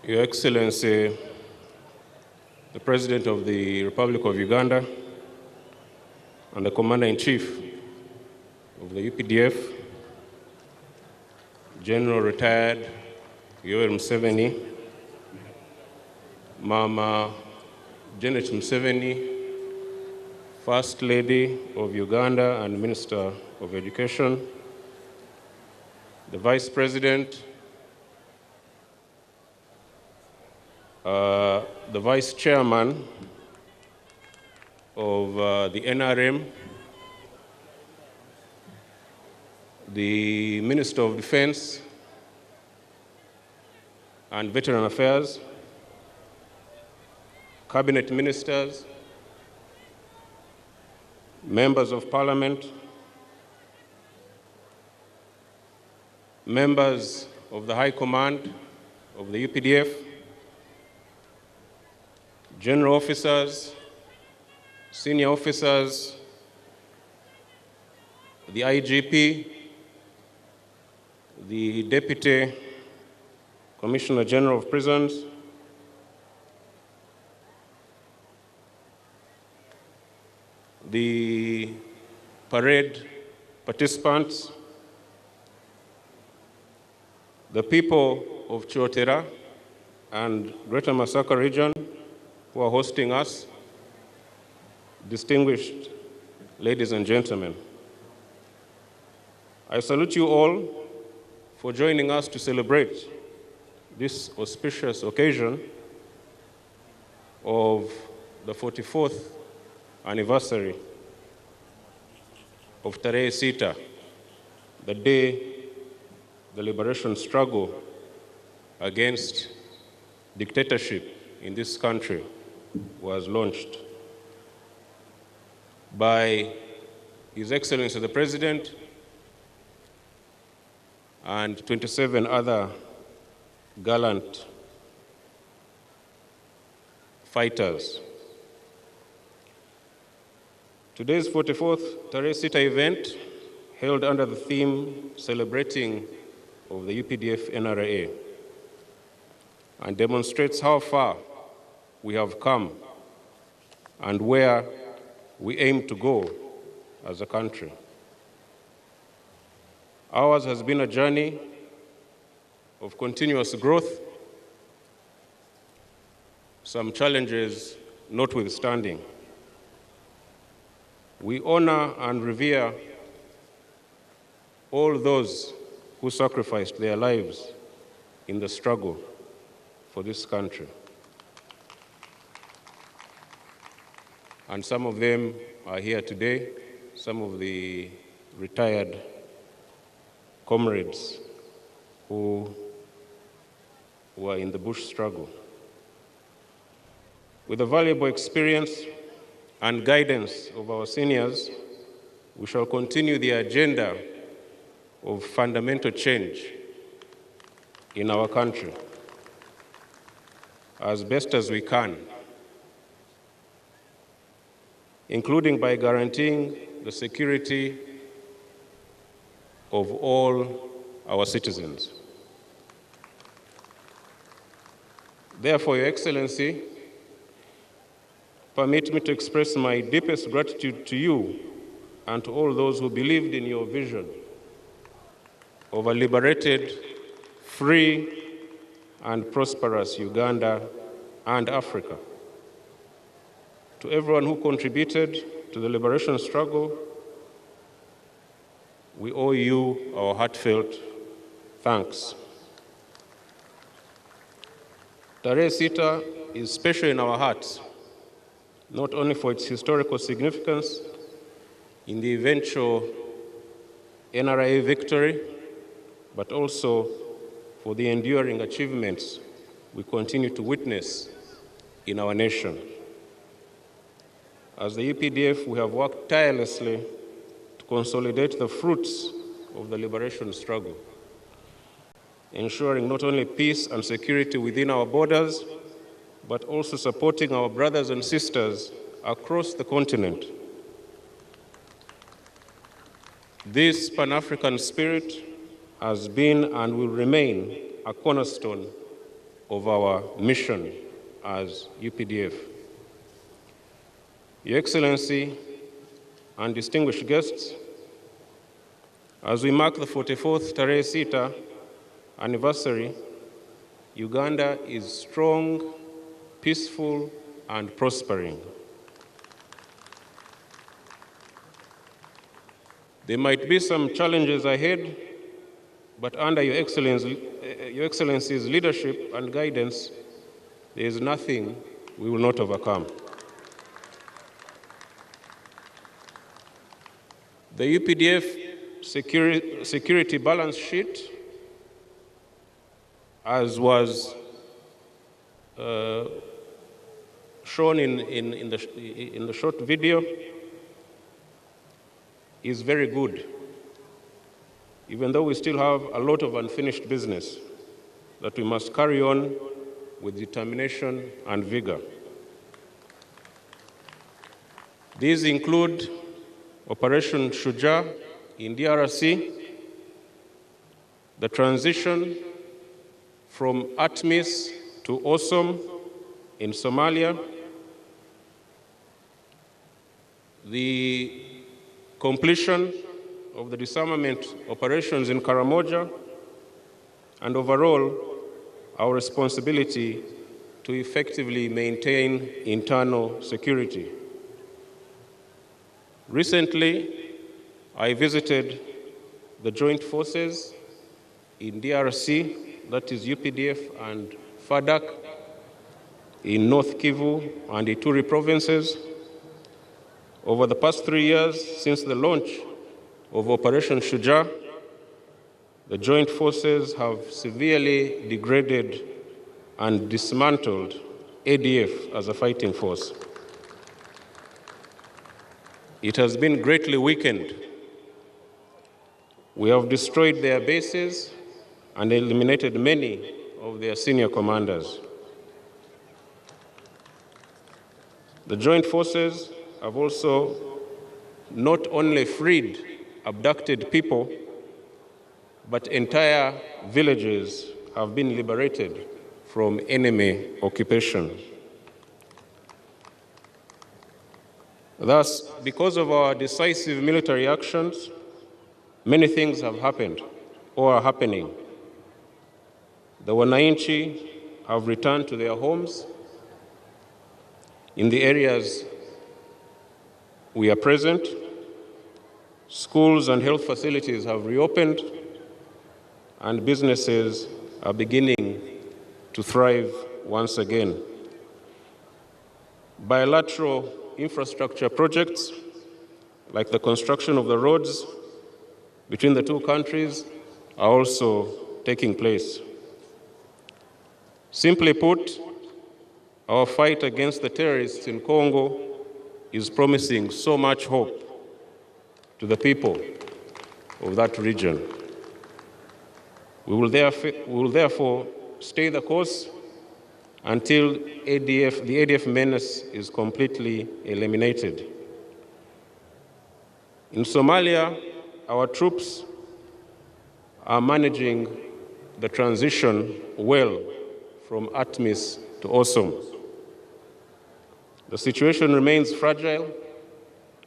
Your Excellency, the President of the Republic of Uganda and the Commander-in-Chief of the UPDF, General Retired Yoweri Museveni, Mama Janet Museveni, First Lady of Uganda and Minister of Education, the Vice President, the Vice Chairman of the NRM, the Minister of Defense and Veteran Affairs, Cabinet Ministers, Members of Parliament, members of the High Command of the UPDF, general officers, senior officers, the IGP, the Deputy Commissioner General of Prisons, the parade participants, the people of Chotera and Greater Masaka region who are hosting us, distinguished ladies and gentlemen. I salute you all for joining us to celebrate this auspicious occasion of the 44th anniversary of TAREHE SITA, the day the liberation struggle against dictatorship in this country was launched by His Excellency the President and 27 other gallant fighters. Today's 44th TAREHE SITA event, held under the theme celebrating of the UPDF NRA, and demonstrates how far we have come and where we aim to go as a country. Ours has been a journey of continuous growth, some challenges notwithstanding. We honor and revere all those who sacrificed their lives in the struggle for this country. And some of them are here today, some of the retired comrades who were in the bush struggle. With the valuable experience and guidance of our seniors, we shall continue the agenda of fundamental change in our country as best as we can, including by guaranteeing the security of all our citizens. Therefore, Your Excellency, permit me to express my deepest gratitude to you and to all those who believed in your vision of a liberated, free, and prosperous Uganda and Africa. To everyone who contributed to the liberation struggle, we owe you our heartfelt thanks. TAREHE SITA is special in our hearts, not only for its historical significance in the eventual NRA victory, but also for the enduring achievements we continue to witness in our nation. As the UPDF, we have worked tirelessly to consolidate the fruits of the liberation struggle, ensuring not only peace and security within our borders, but also supporting our brothers and sisters across the continent. This Pan-African spirit has been and will remain a cornerstone of our mission as UPDF. Your Excellency and distinguished guests, as we mark the 44th TAREHE SITA anniversary, Uganda is strong, peaceful, and prospering. There might be some challenges ahead, but under Your Excellency's leadership and guidance, there is nothing we will not overcome. The UPDF security balance sheet, as was shown in the short video, is very good, even though we still have a lot of unfinished business that we must carry on with determination and vigor. These include Operation Shujaa in DRC, the transition from ATMIS to AWESOME in Somalia, the completion of the disarmament operations in Karamoja, and overall, our responsibility to effectively maintain internal security. Recently, I visited the joint forces in DRC, that is UPDF and FADAC, in North Kivu and Ituri provinces. Over the past 3 years, since the launch of Operation Shujaa, the joint forces have severely degraded and dismantled ADF as a fighting force. It has been greatly weakened. We have destroyed their bases and eliminated many of their senior commanders. The joint forces have also not only freed abducted people, but entire villages have been liberated from enemy occupation. Thus, because of our decisive military actions, many things have happened or are happening. The Wananchi have returned to their homes in the areas we are present. Schools and health facilities have reopened, and businesses are beginning to thrive once again. Bilateral infrastructure projects, like the construction of the roads between the two countries, are also taking place. Simply put, our fight against the terrorists in Congo is promising so much hope to the people of that region. We will therefore stay the course until the ADF menace is completely eliminated. In Somalia, our troops are managing the transition well from ATMIS to AWESOME. The situation remains fragile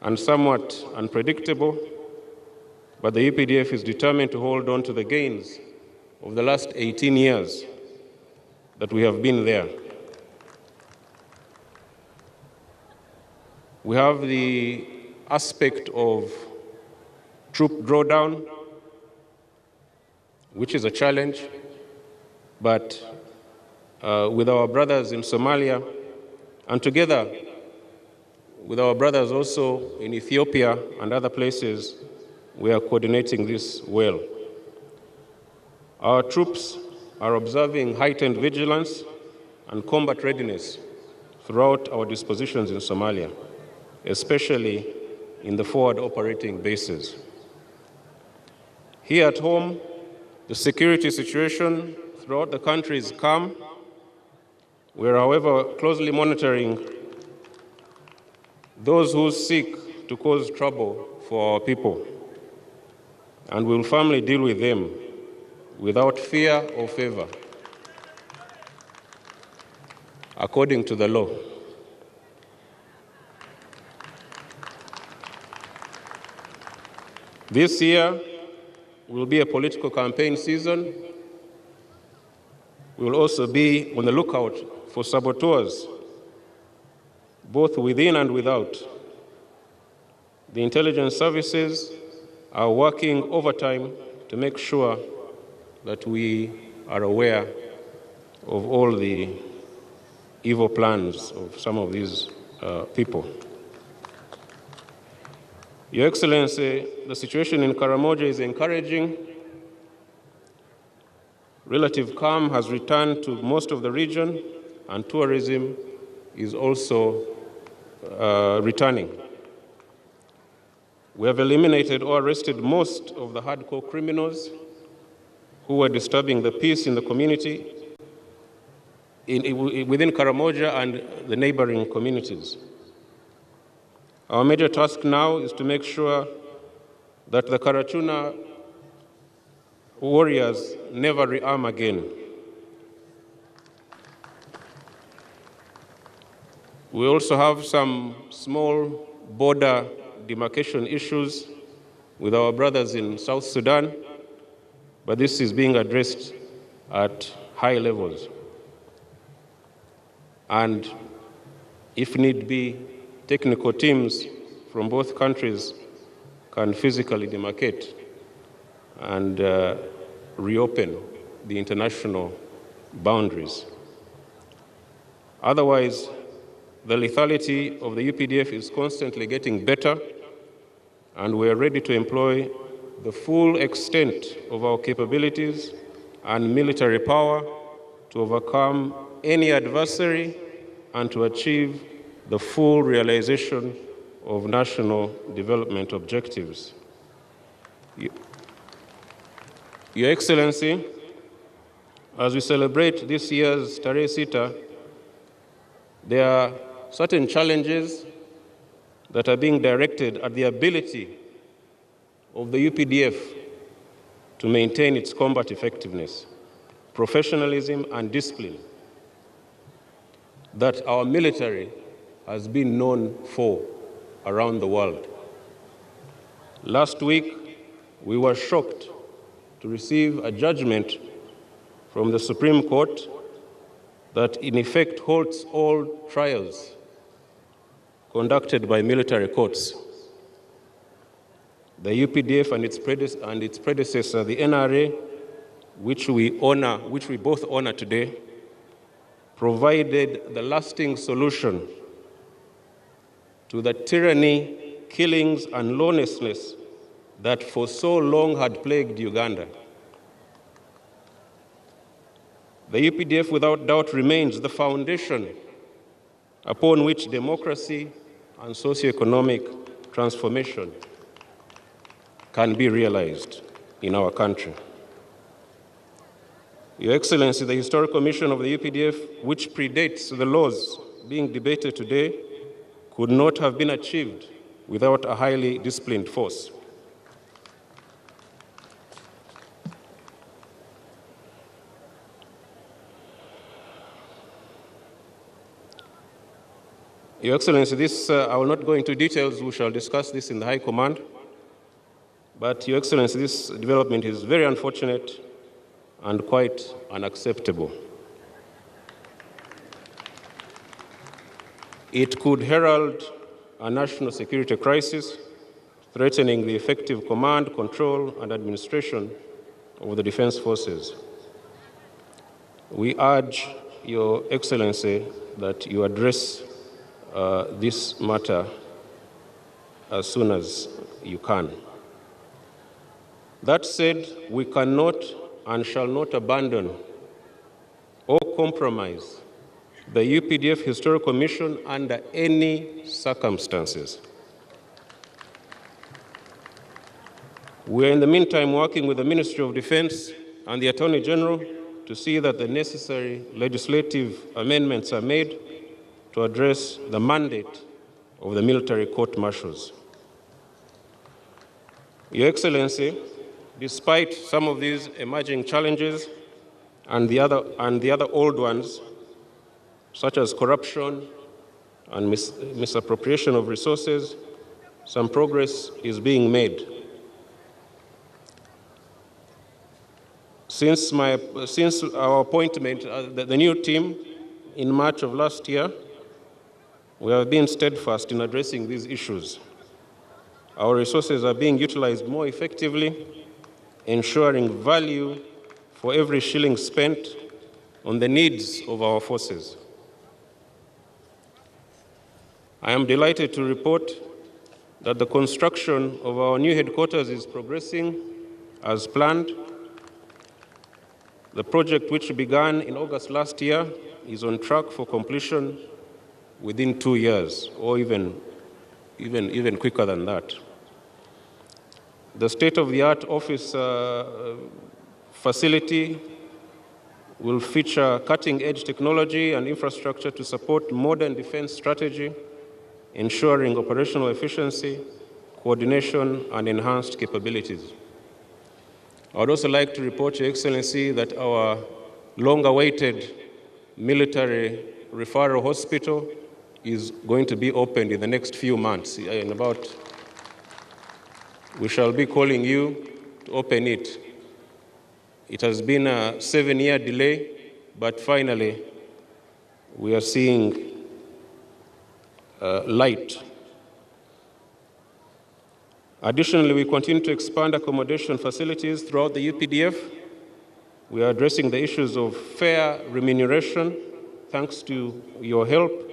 and somewhat unpredictable, but the UPDF is determined to hold on to the gains of the last 18 years that we have been there. We have the aspect of troop drawdown, which is a challenge, but with our brothers in Somalia, and together with our brothers also in Ethiopia and other places, we are coordinating this well. Our troops are observing heightened vigilance and combat readiness throughout our dispositions in Somalia, especially in the forward operating bases. Here at home, the security situation throughout the country is calm. We are, however, closely monitoring those who seek to cause trouble for our people, and we will firmly deal with them without fear or favor. according to the law. This year will be a political campaign season. We will also be on the lookout for saboteurs, both within and without. The intelligence services are working overtime to make sure that we are aware of all the evil plans of some of these people. Your Excellency, the situation in Karamoja is encouraging. Relative calm has returned to most of the region, and tourism is also returning. We have eliminated or arrested most of the hardcore criminals who were disturbing the peace in the community within Karamoja and the neighboring communities. Our major task now is to make sure that the Karachuna warriors never rearm again. We also have some small border demarcation issues with our brothers in South Sudan, but this is being addressed at high levels. And if need be, technical teams from both countries can physically demarcate and reopen the international boundaries. Otherwise, the lethality of the UPDF is constantly getting better, and we are ready to employ the full extent of our capabilities and military power to overcome any adversary and to achieve the full realization of national development objectives. Your Excellency, as we celebrate this year's TAREHE SITA, there are certain challenges that are being directed at the ability of the UPDF to maintain its combat effectiveness, professionalism, and discipline that our military has been known for around the world. Last week, we were shocked to receive a judgment from the Supreme Court that in effect halts all trials conducted by military courts. The UPDF and its predecessor, the NRA, which we both honor today, provided the lasting solution to the tyranny, killings, and lawlessness that for so long had plagued Uganda. The UPDF, without doubt, remains the foundation upon which democracy and socioeconomic transformation can be realized in our country. Your Excellency, the historical mission of the UPDF, which predates the laws being debated today, could not have been achieved without a highly disciplined force. Your Excellency, I will not go into details. We shall discuss this in the High Command. But, Your Excellency, this development is very unfortunate and quite unacceptable. It could herald a national security crisis, threatening the effective command, control, and administration of the defense forces. We urge Your Excellency that you address this matter as soon as you can. That said, we cannot and shall not abandon or compromise the UPDF historical mission under any circumstances. We are in the meantime working with the Ministry of Defense and the Attorney General to see that the necessary legislative amendments are made to address the mandate of the military court-martials. Your Excellency, despite some of these emerging challenges and the other old ones, such as corruption and misappropriation of resources, some progress is being made. Since our appointment, the new team in March of last year, we have been steadfast in addressing these issues. Our resources are being utilized more effectively, ensuring value for every shilling spent on the needs of our forces. I am delighted to report that the construction of our new headquarters is progressing as planned. The project, which began in August last year, is on track for completion within 2 years, or even quicker than that. The state-of-the-art office facility will feature cutting-edge technology and infrastructure to support modern defense strategy, ensuring operational efficiency, coordination, and enhanced capabilities. I would also like to report, Your Excellency, that our long-awaited military referral hospital is going to be opened in the next few months. We shall be calling you to open it. It has been a 7-year delay, but finally we are seeing light. Additionally, we continue to expand accommodation facilities throughout the UPDF. We are addressing the issues of fair remuneration, thanks to your help,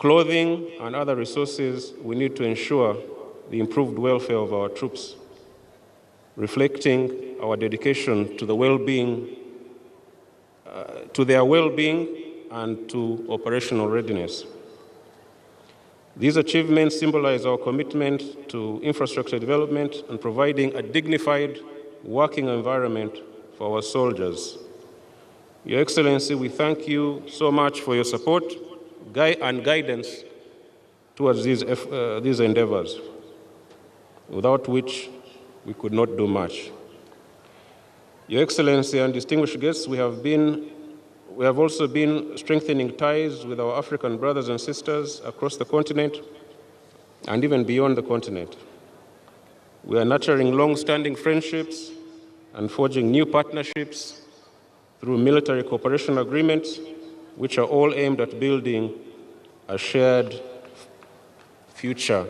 clothing, and other resources we need to ensure the improved welfare of our troops, reflecting our dedication to the well-being, to their well-being and to operational readiness. These achievements symbolize our commitment to infrastructure development and providing a dignified working environment for our soldiers. Your Excellency, we thank you so much for your support and guidance towards these endeavors, without which we could not do much. Your Excellency and distinguished guests, we have also been strengthening ties with our African brothers and sisters across the continent and even beyond the continent. We are nurturing long-standing friendships and forging new partnerships through military cooperation agreements, which are all aimed at building a shared future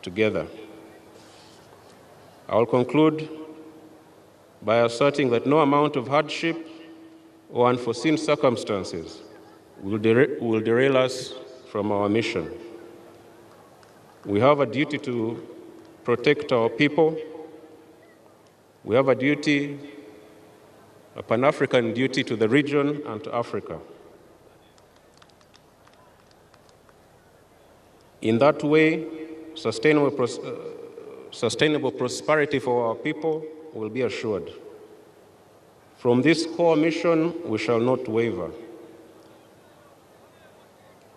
together. I will conclude by asserting that no amount of hardship or unforeseen circumstances will derail us from our mission. We have a duty to protect our people. We have a Pan-African duty to the region and to Africa. In that way, sustainable prosperity for our people will be assured. From this core mission, we shall not waver.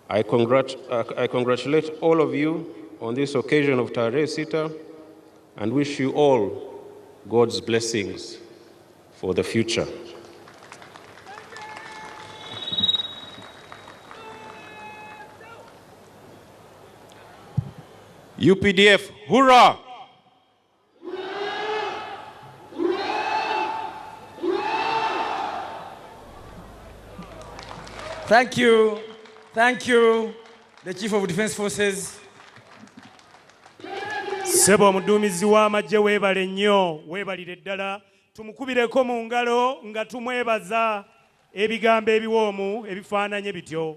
I congratulate all of you on this occasion of TAREHE SITA and wish you all God's blessings for the future. UPDF, hurrah! Thank you. Thank you, the Chief of Defense Forces. Sebo mudumizi w'amagye weebale nnyo, weebalire ddala. Tumukubireko mu ngalo nga tumwebaza ebigambo ebiwoomu ebifaananye bityo.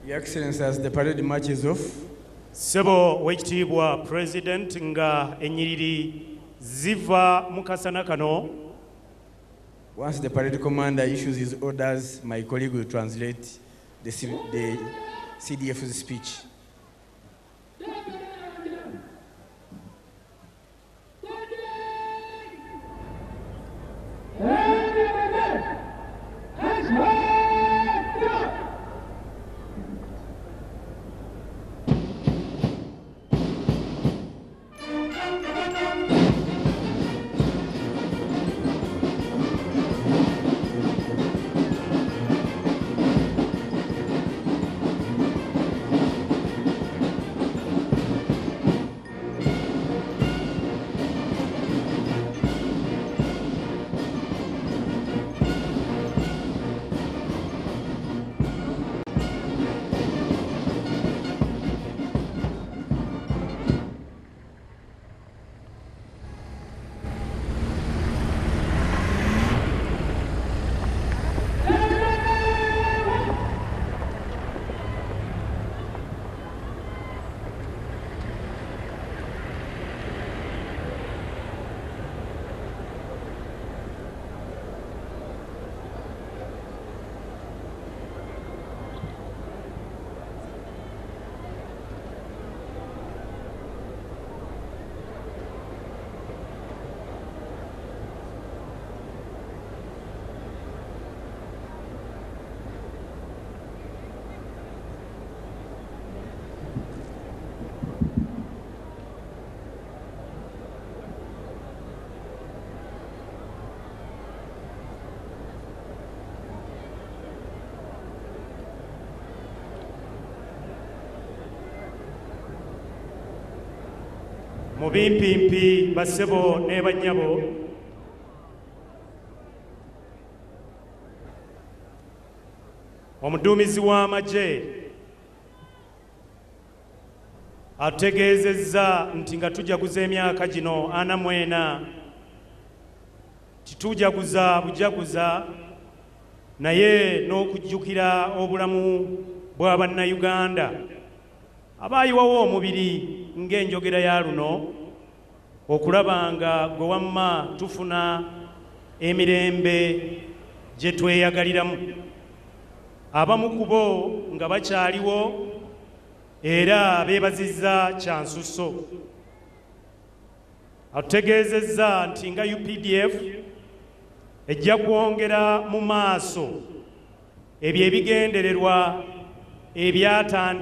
Your Excellency, as the parade marches off, Sebo wekitiibwa President nga enyiriri ziva mukasana kano. Once the parade commander issues his orders, my colleague will translate the CDF's speech. Mubimpimpi basebo ne banyabo omuduumizi w'amagye ategeezezza nti nga tujaguza emyaka gino 44 titujaguza bujaguza naye n'okujjukira obulamu bwa bannayuganda abaayiwawo omubiri ng'enjogera ya luno okulaba nga gwe wamma tufuna emirembe gye tweyagaliramu abamu ku bo nga bakyaliwo era beebazizza kyansusso. Atutegeezezza nti nga UPDF ejja kwongera mu maaso ebyo ebigendererwa ebyatandise